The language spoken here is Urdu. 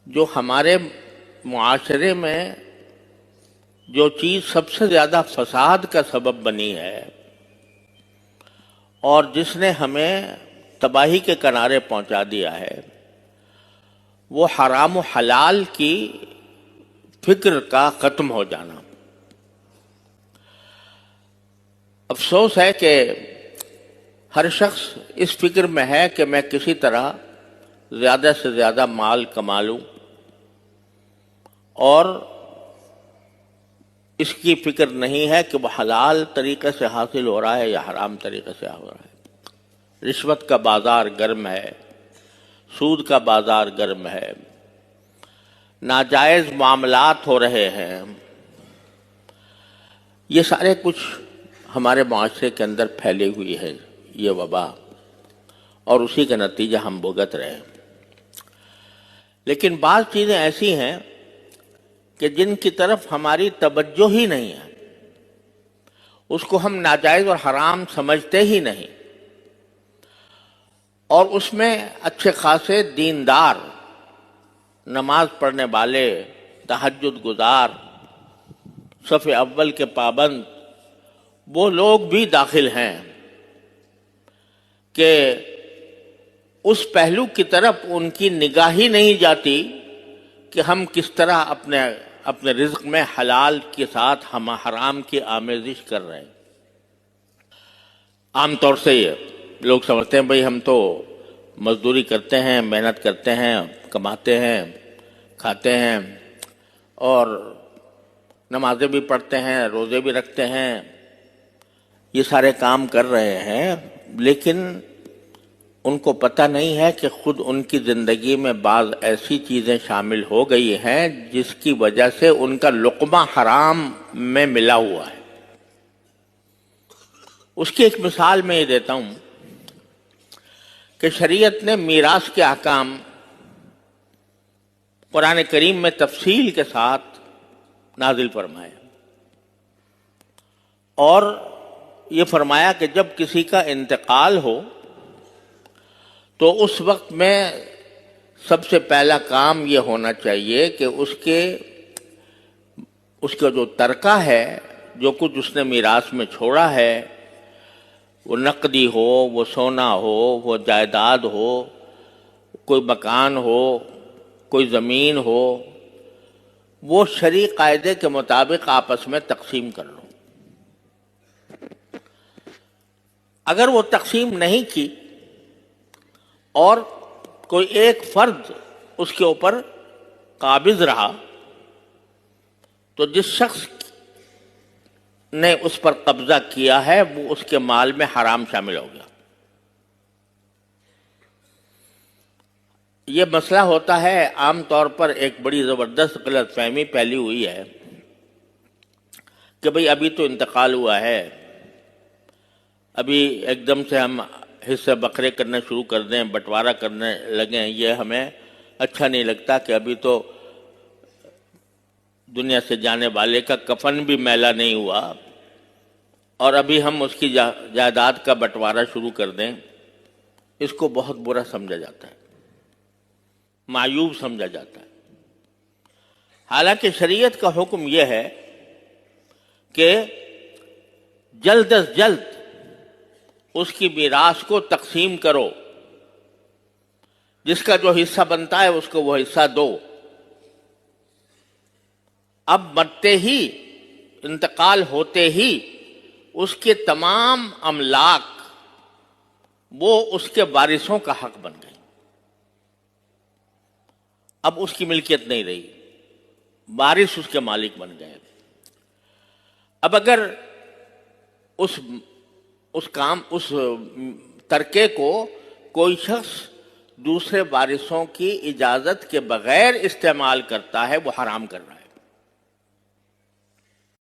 جو ہمارے معاشرے میں جو چیز سب سے زیادہ فساد کا سبب بنی ہے اور جس نے ہمیں تباہی کے کنارے پہنچا دیا ہے، وہ حرام و حلال کی فکر کا ختم ہو جانا۔ افسوس ہے کہ ہر شخص اس فکر میں ہے کہ میں کسی طرح زیادہ سے زیادہ مال کما لوں، اور اس کی فکر نہیں ہے کہ وہ حلال طریقے سے حاصل ہو رہا ہے یا حرام طریقے سے ہو رہا ہے۔ رشوت کا بازار گرم ہے، سود کا بازار گرم ہے، ناجائز معاملات ہو رہے ہیں۔ یہ سارے کچھ ہمارے معاشرے کے اندر پھیلی ہوئی ہے یہ وبا، اور اسی کا نتیجہ ہم بھگت رہے ہیں۔ لیکن بعض چیزیں ایسی ہیں کہ جن کی طرف ہماری توجہ ہی نہیں ہے، اس کو ہم ناجائز اور حرام سمجھتے ہی نہیں، اور اس میں اچھے خاصے دیندار، نماز پڑھنے والے، تہجد گزار، صف اول کے پابند وہ لوگ بھی داخل ہیں کہ اس پہلو کی طرف ان کی نگاہ ہی نہیں جاتی کہ ہم کس طرح اپنے رزق میں حلال کے ساتھ ہم حرام کی آمیزش کر رہے ہیں۔ عام طور سے یہ لوگ سمجھتے ہیں بھئی ہم تو مزدوری کرتے ہیں، محنت کرتے ہیں، کماتے ہیں، کھاتے ہیں، اور نمازیں بھی پڑھتے ہیں، روزے بھی رکھتے ہیں، یہ سارے کام کر رہے ہیں، لیکن ان کو پتہ نہیں ہے کہ خود ان کی زندگی میں بعض ایسی چیزیں شامل ہو گئی ہیں جس کی وجہ سے ان کا لقمہ حرام میں ملا ہوا ہے۔ اس کی ایک مثال میں یہ دیتا ہوں کہ شریعت نے میراث کے احکام قرآن کریم میں تفصیل کے ساتھ نازل فرمائے، اور یہ فرمایا کہ جب کسی کا انتقال ہو تو اس وقت میں سب سے پہلا کام یہ ہونا چاہیے کہ اس کا جو ترکہ ہے، جو کچھ اس نے میراث میں چھوڑا ہے، وہ نقدی ہو، وہ سونا ہو، وہ جائیداد ہو، کوئی مکان ہو، کوئی زمین ہو، وہ شرعی قاعدے کے مطابق آپس میں تقسیم کر لو۔ اگر وہ تقسیم نہیں کی اور کوئی ایک فرد اس کے اوپر قابض رہا، تو جس شخص نے اس پر قبضہ کیا ہے وہ اس کے مال میں حرام شامل ہو گیا۔ یہ مسئلہ ہوتا ہے، عام طور پر ایک بڑی زبردست غلط فہمی پھیلی ہوئی ہے کہ بھئی ابھی تو انتقال ہوا ہے، ابھی ایک دم سے ہم حصے بکھرے کرنا شروع کر دیں، بٹوارہ کرنے لگیں، یہ ہمیں اچھا نہیں لگتا کہ ابھی تو دنیا سے جانے والے کا کفن بھی میلا نہیں ہوا، اور ابھی ہم اس کی جائیداد کا بٹوارہ شروع کر دیں۔ اس کو بہت برا سمجھا جاتا ہے، معیوب سمجھا جاتا ہے۔ حالانکہ شریعت کا حکم یہ ہے کہ جلد از جلد اس کی میراث کو تقسیم کرو، جس کا جو حصہ بنتا ہے اس کو وہ حصہ دو۔ اب مرتے ہی، انتقال ہوتے ہی اس کے تمام املاک وہ اس کے وارثوں کا حق بن گئے، اب اس کی ملکیت نہیں رہی، وارث اس کے مالک بن گئے۔ اب اگر اس ترکے کو کوئی شخص دوسرے وارثوں کی اجازت کے بغیر استعمال کرتا ہے، وہ حرام کر رہا ہے۔